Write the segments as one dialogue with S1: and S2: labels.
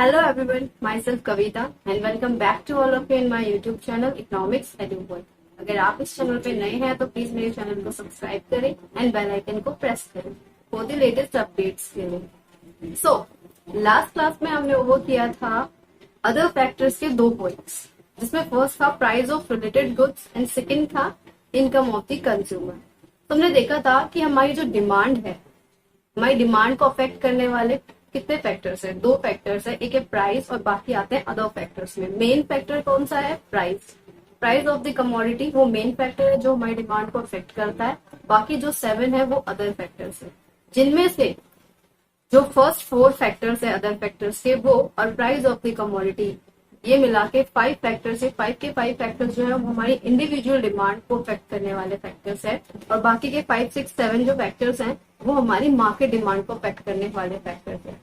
S1: Hello everyone, myself Kavita and welcome back to all of you in my YouTube channel Economics EduWorld। अगर आप इस channel पे नए हैं तो प्लीज मेरे चैनल को सब्सक्राइब करें एंड बेल आइकन को प्रेस करें फॉर द लेटेस्ट अपडेट्स के लिए। सो लास्ट क्लास में हमने वो किया था अदर फैक्टर्स के 2 पॉइंट्स, जिसमें फर्स्ट था price of related goods and second था इनकम ऑफ द कंज्यूमर। तो हमने देखा था कि हमारी जो डिमांड है, हमारी डिमांड को अफेक्ट करने वाले कितने फैक्टर्स है? 2 फैक्टर्स है, एक है प्राइस और बाकी आते हैं अदर फैक्टर्स में। मेन फैक्टर कौन सा है? Price. Price of the commodity वो मेन फैक्टर है जो हमारी डिमांड को अफेक्ट करता है। बाकी जो 7 है वो अदर फैक्टर्स है, जिनमें से जो फर्स्ट 4 फैक्टर्स है अदर फैक्टर्स के वो और प्राइस ऑफ द कमोडिटी, ये मिला के 5 फैक्टर्स है। 5 के 5 फैक्टर्स जो है वो हमारी इंडिविजुअल डिमांड को अफेक्ट करने वाले फैक्टर्स है और बाकी के 5, 6, 7 जो फैक्टर्स हैं वो हमारी मार्केट डिमांड को अफेक्ट करने वाले फैक्टर्स है।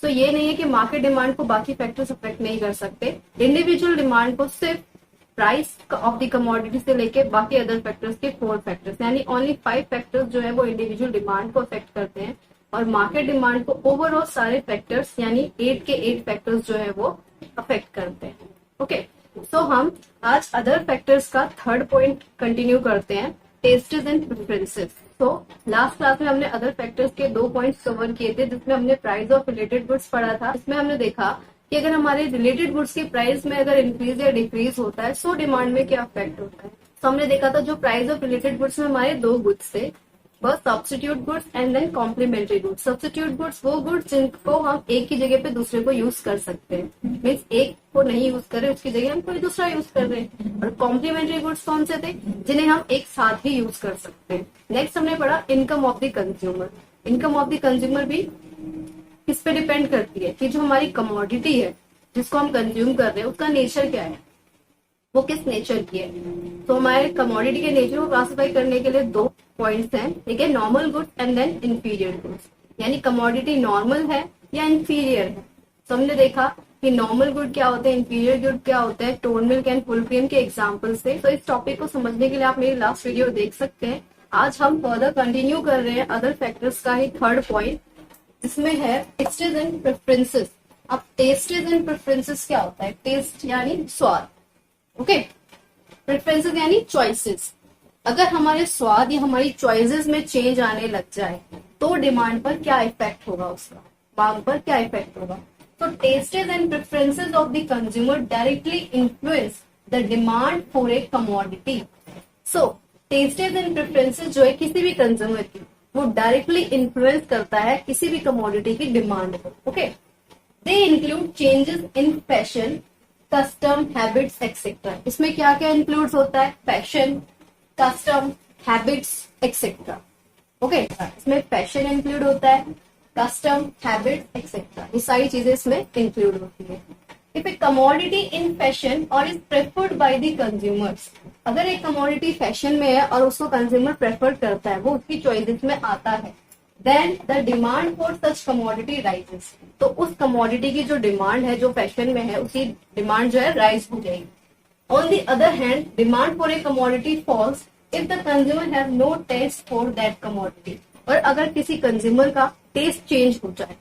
S1: तो ये नहीं है कि मार्केट डिमांड को बाकी फैक्टर्स अफेक्ट नहीं कर सकते, इंडिविजुअल डिमांड को सिर्फ प्राइस ऑफ द कमोडिटी से लेके बाकी अदर फैक्टर्स के 4 फैक्टर्स, यानी ओनली 5 फैक्टर्स जो है वो इंडिविजुअल डिमांड को अफेक्ट करते हैं और मार्केट डिमांड को ओवरऑल सारे फैक्टर्स यानी 8 के 8 फैक्टर्स जो है वो अफेक्ट करते हैं। ओके, सो हम आज अदर फैक्टर्स का 3rd पॉइंट कंटिन्यू करते हैं, टेस्टेस एंड प्रेफरेंसेस। तो लास्ट क्लास में हमने अदर फैक्टर्स के 2 पॉइंट्स कवर किए थे, जिसमें हमने प्राइस ऑफ रिलेटेड गुड्स पढ़ा था। इसमें हमने देखा कि अगर हमारे रिलेटेड गुड्स के प्राइस में अगर इंक्रीज या डिक्रीज होता है सो डिमांड में क्या इफेक्ट होता है। तो हमने देखा था जो प्राइस ऑफ रिलेटेड गुड्स में हमारे 2 गुड्स थे, बस substitute goods and then complementary goods. Substitute goods वो गुड्स जिनको हम एक ही जगह पे दूसरे को यूज कर सकते हैं, मीन्स एक को नहीं यूज कर रहे उसकी जगह हम कोई दूसरा यूज कर रहे हैं। और कॉम्प्लीमेंट्री गुड्स कौन से थे? जिन्हें हम एक साथ ही यूज कर सकते हैं। नेक्स्ट हमने पढ़ा income of the consumer. Income of the consumer भी किस पे डिपेंड करती है कि जो हमारी कमोडिटी है जिसको हम कंज्यूम कर रहे हैं उसका नेचर क्या है, वो किस नेचर की है। तो हमारे कमोडिटी के नेचर को क्लासिफाई करने के लिए 2 पॉइंट्स हैं, ठीक है, normal goods and then inferior goods, यानी कमोडिटी नॉर्मल है या इंफीरियर है। तो हमने देखा कि नॉर्मल गुड क्या होते हैं, इंफीरियर गुड क्या होते हैं, tone milk and full cream के एग्जाम्पल से। तो इस टॉपिक को समझने के लिए आप मेरी लास्ट वीडियो देख सकते हैं। आज हम फर्दर कंटिन्यू कर रहे हैं अदर फैक्टर्स का ही 3rd पॉइंट, जिसमें है टेस्टेस एंड प्रेफरेंसेस। अब टेस्टेस एंड प्रेफरेंसेस क्या होता है? टेस्ट यानी स्वाद, ओके, प्रेफरेंसेस यानी चॉइसेस। अगर हमारे स्वाद या हमारी चॉइसेस में चेंज आने लग जाए तो डिमांड पर क्या इफेक्ट होगा, उसका मांग पर क्या इफेक्ट होगा। तो tastes and preferences of the consumer directly influence the demand for a commodity. So tastes and preferences जो है किसी भी कंज्यूमर की, वो डायरेक्टली इन्फ्लुएंस करता है किसी भी कमोडिटी की डिमांड को। Okay, they include changes in fashion, custom, habits etcetera. इसमें क्या क्या इंक्लूड होता है? Fashion, custom, habits etcetera. Okay, इसमें फैशन इंक्लूड होता है, कस्टम, हैबिट्स एक्सेट्रा, ये सारी चीजें इसमें इंक्लूड होती है। If a commodity in fashion or is preferred by the consumers, अगर एक कमोडिटी फैशन में है और उसको कंज्यूमर प्रेफर करता है, वो उसकी चॉइसेस में आता है, then the demand for such commodity rises. तो उस कमोडिटी की जो डिमांड है जो फैशन में है उसकी डिमांड जो है राइज हो जाएगी। On the other hand demand for a commodity falls if the consumer have no taste for that commodity. और अगर किसी कंज्यूमर का टेस्ट चेंज हो जाए,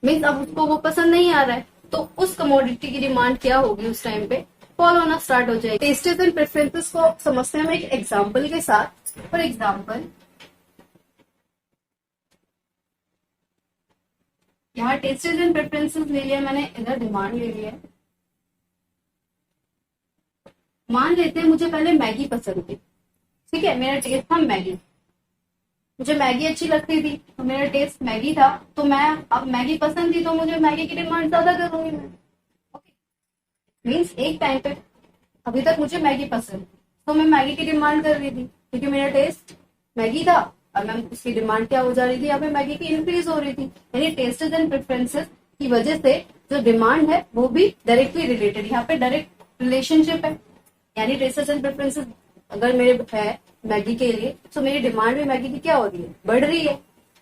S1: मीन्स अब उसको वो पसंद नहीं आ रहा है, तो उस कमोडिटी की डिमांड क्या होगी, उस टाइम पे फॉल होना स्टार्ट हो जाएगी। टेस्टेस एंड प्रेफरेंसेस को समझते हैं हम एक एग्जाम्पल के साथ। फॉर एग्जाम्पल यहाँ टेस्टेस एंड प्रेफरेंसेस ले लिया मैंने, इधर डिमांड ले लिया। मान लेते हैं मुझे पहले मैगी पसंद थी, ठीक है, मेरा टेस्ट था मैगी, मुझे मैगी अच्छी लगती थी तो मेरा टेस्ट मैगी था, तो मैं अब मैगी पसंद थी तो मुझे मैगी की डिमांड ज्यादा करूंगी मैं। ओके, मीन्स एक टाइम पे अभी तक मुझे मैगी पसंद तो मैं मैगी की डिमांड कर रही थी क्योंकि मेरा टेस्ट मैगी था और मैं उसकी डिमांड क्या हो जा रही थी, यहाँ पे मैगी की इंक्रीज हो रही थी। यानी टेस्टेस एंड प्रेफरेंसेस की वजह से जो डिमांड है वो भी डायरेक्टली रिलेटेड, यहाँ पे डायरेक्ट रिलेशनशिप है। यानी टेस्टेस एंड प्रेफरेंसेस अगर मेरे है मैगी के लिए तो मेरी डिमांड भी मैगी की क्या हो रही है, बढ़ रही है।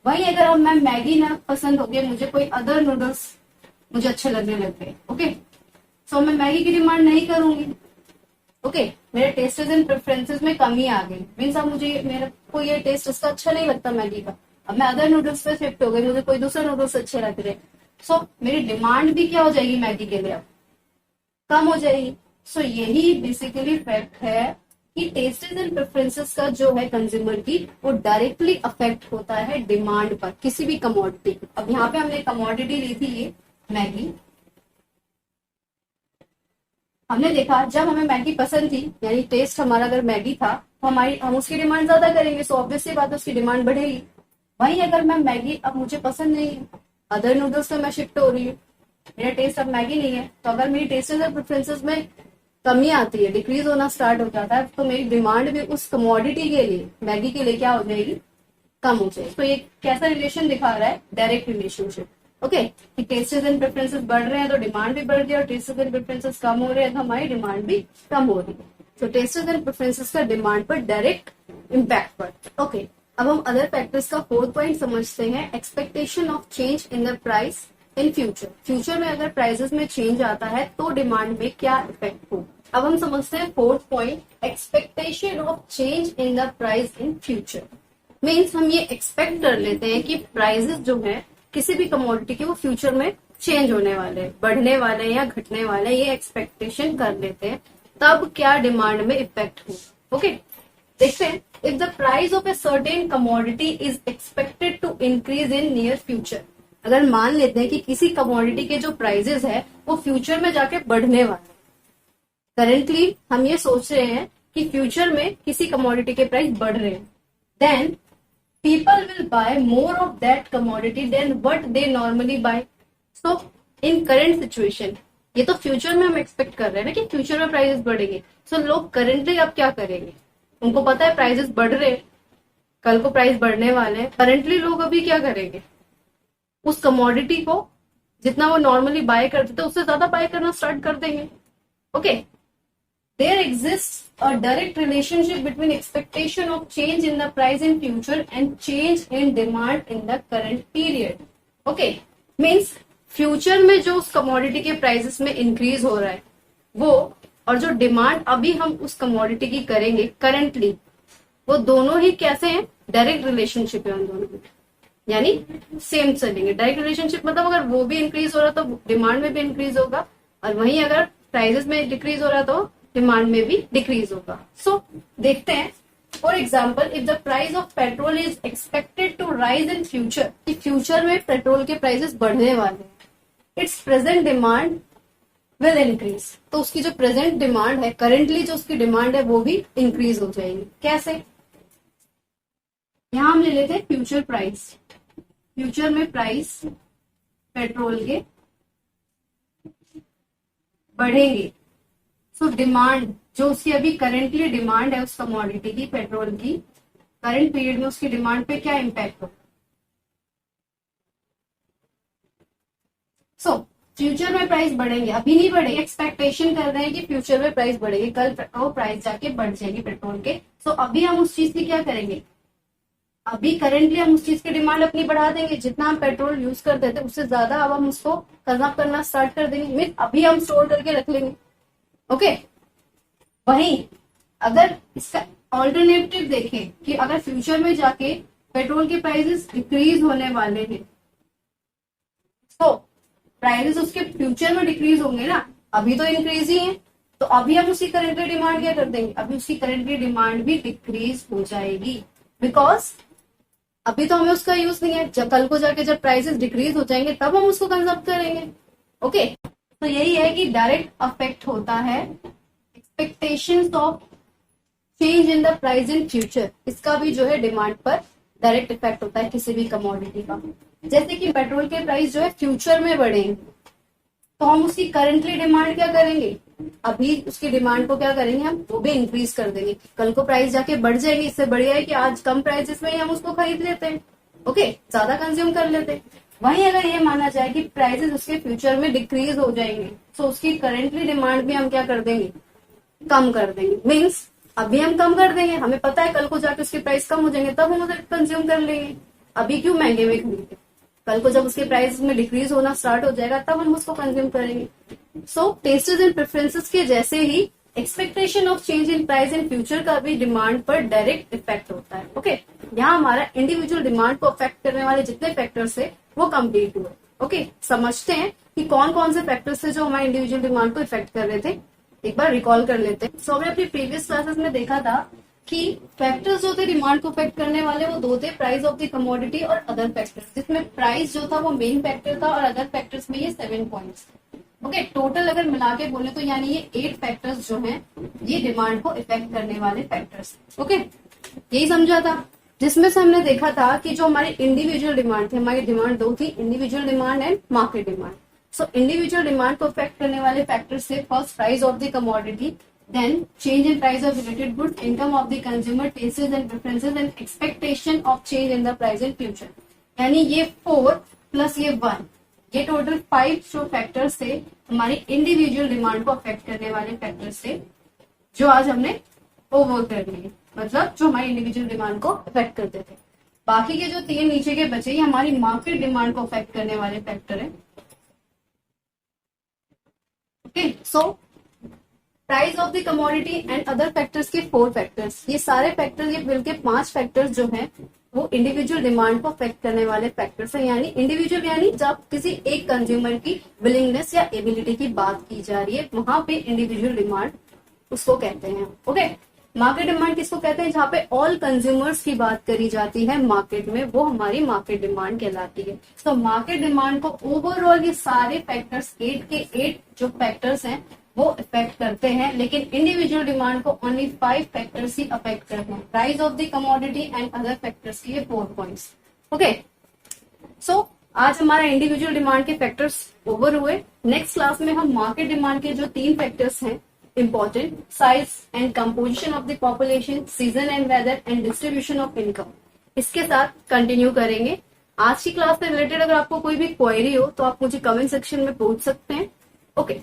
S1: वहीं अगर अब मैं मैगी ना पसंद हो गया, मुझे कोई अदर नूडल्स मुझे अच्छे लगने लग गए, ओके, सो मैं मैगी की डिमांड नहीं करूंगी। ओके, मेरे टेस्टेस एंड प्रेफरेंसेस में कमी आ गई, मीन्स अब मुझे मेरे को ये टेस्ट उसका अच्छा नहीं लगता मैगी का, अब मैं अदर नूडल्स पे शिफ्ट हो गई, मुझे कोई दूसरा नूडल्स अच्छे लग रहे। सो मेरी डिमांड भी क्या हो जाएगी मैगी के लिए, अब कम हो जाएगी। सो यही बेसिकली फैक्ट है कि टेस्टेस एंड प्रेफरेंसेस का जो है कंज्यूमर की, वो डायरेक्टली अफेक्ट होता है डिमांड पर किसी भी कमोडिटी। अब यहाँ पे हमने कमोडिटी ली थी ये मैगी, हमने देखा जब हमें मैगी पसंद थी, यानी टेस्ट हमारा अगर मैगी था, तो हम उसकी डिमांड ज्यादा करेंगे, सो ऑब्वियसली बात है उसकी डिमांड बढ़ेगी। वहीं अगर मैं मैगी अब मुझे पसंद नहीं है, अदर नूडल्स में मैं शिफ्ट हो रही हूँ, मेरा टेस्ट अब मैगी नहीं है, तो अगर मेरी टेस्टेस और प्रेफरेंसेस में कमी आती है, डिक्रीज होना स्टार्ट हो जाता है, तो मेरी डिमांड भी उस कमोडिटी के लिए, मैगी के लिए क्या हो जाएगी, कम हो जाएगी। तो ये कैसा रिलेशन दिखा रहा है, डायरेक्ट रिलेशनशिप। ओके, कि टेस्टेस एंड प्रेफरेंसेस बढ़ रहे हैं तो डिमांड भी बढ़ रही है, और टेस्टेस एंड प्रेफरेंसेस कम हो रहे हैं तो हमारी डिमांड भी कम हो रही है। तो टेस्टेस एंड प्रेफरेंसेस का डिमांड पर डायरेक्ट इम्पैक्ट पड़ता है। ओके, अब हम अदर फैक्टर्स का फोर्थ पॉइंट समझते हैं, expectation of change in the price in future. Future में अगर प्राइसेस में चेंज आता है तो डिमांड में क्या इफेक्ट हो। अब हम समझते हैं fourth point, expectation of change in the price in future. Means हम ये एक्सपेक्ट कर लेते हैं कि प्राइसेस जो है किसी भी कमोडिटी के, वो फ्यूचर में चेंज होने वाले हैं, बढ़ने वाले हैं या घटने वाले हैं, ये एक्सपेक्टेशन कर लेते हैं, तब क्या डिमांड में इफेक्ट हो। ओके, देखते हैं, if the price of a certain commodity is expected to increase in near future. अगर मान लेते हैं कि किसी कमोडिटी के जो प्राइसेस है वो फ्यूचर में जाके बढ़ने वाले, करेंटली हम ये सोच रहे हैं कि फ्यूचर में किसी कमोडिटी के प्राइस बढ़ रहे हैं, then people will buy more of that commodity than what they normally buy. So in current situation, ये तो फ्यूचर में हम एक्सपेक्ट कर रहे हैं ना कि फ्यूचर में प्राइसेस बढ़ेंगे। सो लोग करंटली अब क्या करेंगे, उनको पता है प्राइसेस बढ़ रहे हैं, कल को प्राइस बढ़ने वाले हैं, करंटली लोग अभी क्या करेंगे, उस कमोडिटी को जितना वो नॉर्मली बाय करते थे उससे ज्यादा बाय करना स्टार्ट कर देंगे। Okay, there exists a direct relationship between expectation of change in the price in future and change in demand in the current period. Okay, means future में जो उस कमोडिटी के प्राइसेस में इंक्रीज हो रहा है वो, और जो डिमांड अभी हम उस कमोडिटी की करेंगे करंटली, वो दोनों ही कैसे हैं, डायरेक्ट रिलेशनशिप है उन दोनों में, यानी सेम चलेंगे। डायरेक्ट रिलेशनशिप मतलब अगर वो भी इंक्रीज हो रहा तो डिमांड में भी इंक्रीज होगा, और वहीं अगर प्राइसेस में डिक्रीज हो रहा तो डिमांड में भी डिक्रीज होगा। सो देखते हैं, for example, if the price of petrol is expected to rise in future, कि फ्यूचर में पेट्रोल के प्राइसेस बढ़ने वाले हैं, its present demand will increase, तो उसकी जो प्रेजेंट डिमांड है, करेंटली जो उसकी डिमांड है वो भी इंक्रीज हो जाएगी। कैसे, यहां हम ले लेते हैं फ्यूचर प्राइस, फ्यूचर में प्राइस पेट्रोल के बढ़ेंगे, सो डिमांड जो उसकी अभी करेंटली डिमांड है उस कमोडिटी की, पेट्रोल की, करंट पीरियड में उसकी डिमांड पे क्या इम्पैक्ट हो। सो फ्यूचर में प्राइस बढ़ेंगे, अभी नहीं बढ़ेंगे, एक्सपेक्टेशन कर रहे हैं कि फ्यूचर में प्राइस बढ़ेगी, कल वो प्राइस जाके बढ़ जाएगी पेट्रोल के। सो अभी हम उस चीज की क्या करेंगे, अभी करेंटली हम उस चीज की डिमांड अपनी बढ़ा देंगे, जितना हम पेट्रोल यूज करते थे उससे ज्यादा अब हम उसको कंज्यूम करना स्टार्ट कर देंगे, मीन अभी हम स्टोर करके रख लेंगे। ओके, वहीं अगर इसका ऑल्टरनेटिव देखें कि अगर फ्यूचर में जाके पेट्रोल के प्राइसेस डिक्रीज होने वाले हैं, तो प्राइसेस उसके फ्यूचर में डिक्रीज होंगे ना, अभी तो इंक्रीज ही है, तो अभी हम उसकी करेंटली डिमांड क्या कर देंगे, अभी उसकी करेंटली डिमांड भी डिक्रीज हो जाएगी, बिकॉज अभी तो हमें उसका यूज नहीं है, जब कल को जाके जब प्राइसेस डिक्रीज हो जाएंगे तब हम उसको कंज्यूम करेंगे। ओके, तो यही है कि डायरेक्ट अफेक्ट होता है expectations of change in the price in future, इसका भी जो है डिमांड पर डायरेक्ट इफेक्ट होता है किसी भी कमोडिटी का। जैसे कि पेट्रोल के प्राइस जो है फ्यूचर में बढ़ेंगे, तो हम उसकी करंटली डिमांड क्या करेंगे, अभी उसकी डिमांड को क्या करेंगे, हम वो भी इंक्रीज कर देंगे, कल को प्राइस जाके बढ़ जाएंगे, इससे बढ़िया है कि आज कम प्राइसेस में ही हम उसको खरीद लेते हैं, ओके, ज्यादा कंज्यूम कर लेते हैं। वहीं अगर ये माना जाए कि प्राइसेस उसके फ्यूचर में डिक्रीज हो जाएंगे, तो उसकी करेंटली डिमांड भी हम क्या कर देंगे, कम कर देंगे, मीन्स अभी हम कम कर देंगे, हमें पता है कल को जाके उसके प्राइस कम हो जाएंगे, तब हम उसे कंज्यूम कर लेंगे, अभी क्यों महंगे में खरीदे, कल को जब उसके प्राइस में डिक्रीज होना स्टार्ट हो जाएगा तब हम उसको कंज्यूम करेंगे। सो टेस्टेस एंड प्रेफरेंसेस के जैसे ही expectation of change in price in future का भी डिमांड पर डायरेक्ट इफेक्ट होता है। ओके, यहाँ हमारा इंडिविजुअल डिमांड को अफेक्ट करने वाले जितने फैक्टर्स है वो कंप्लीट हुए। ओके, समझते हैं कि कौन कौन से फैक्टर्स थे जो हमारे इंडिविजुअल डिमांड को इफेक्ट कर रहे थे। एक बार रिकॉल कर लेते हैं। सो हमने अपनी प्रीवियस क्लासेस में देखा था कि फैक्टर्स जो थे डिमांड को इफेक्ट करने वाले वो दो थे, प्राइस ऑफ द कमोडिटी और अदर फैक्टर्स, जिसमें प्राइस जो था वो मेन फैक्टर था और अदर फैक्टर्स में ये 7 पॉइंट्स। ओके, टोटल अगर मिला के बोले तो यानी ये 8 फैक्टर्स जो हैं ये डिमांड को इफेक्ट करने वाले फैक्टर्स। ओके, यही समझा था, जिसमें से हमने देखा था कि जो हमारी इंडिविजुअल डिमांड थी, हमारी डिमांड दो थी, individual demand and market demand. So individual demand को इफेक्ट करने वाले फैक्टर्स थे first price of the commodity, then change in price of related goods, income of the consumer, tastes and preferences and expectation of change in the price in future. यानी ये 4 plus ये 1, ये total 5 जो factors थे हमारी individual demand को affect करने वाले फैक्टर्स थे, जो आज हमने ओवर कर लिए, मतलब जो हमारी इंडिविजुअल डिमांड को अफेक्ट करते थे। बाकी के जो 3 नीचे के बचे ये हमारी मार्केट डिमांड को अफेक्ट करने वाले फैक्टर है। Okay, so price of the commodity and other factors के 4 फैक्टर्स, ये सारे फैक्टर्स, ये मिलके 5 फैक्टर्स जो हैं वो इंडिविजुअल डिमांड को अफेक्ट करने वाले फैक्टर्स हैं। यानी इंडिविजुअल यानी जब किसी एक कंज्यूमर की विलिंगनेस या एबिलिटी की बात की जा रही है, वहां पे इंडिविजुअल डिमांड उसको कहते हैं। ओके, मार्केट डिमांड किसको कहते हैं? जहाँ पे ऑल कंज्यूमर्स की बात करी जाती है मार्केट में, वो हमारी मार्केट डिमांड कहलाती है। तो मार्केट डिमांड को ओवरऑल ये सारे फैक्टर्स 8 के 8 जो फैक्टर्स हैं वो इफेक्ट करते हैं, लेकिन इंडिविजुअल डिमांड को ओनली 5 फैक्टर्स ही अफेक्ट करते हैं, price of the commodity and other factors के 4 पॉइंट्स। ओके, सो आज हमारा इंडिविजुअल डिमांड के फैक्टर्स ओवर हुए। नेक्स्ट क्लास में हम मार्केट डिमांड के जो 3 फैक्टर्स हैं important, size and composition of the population, season and weather and distribution of income, इसके साथ कंटिन्यू करेंगे। आज की क्लास से रिलेटेड अगर आपको कोई भी क्वेरी हो तो आप मुझे कमेंट सेक्शन में पूछ सकते हैं। ओके।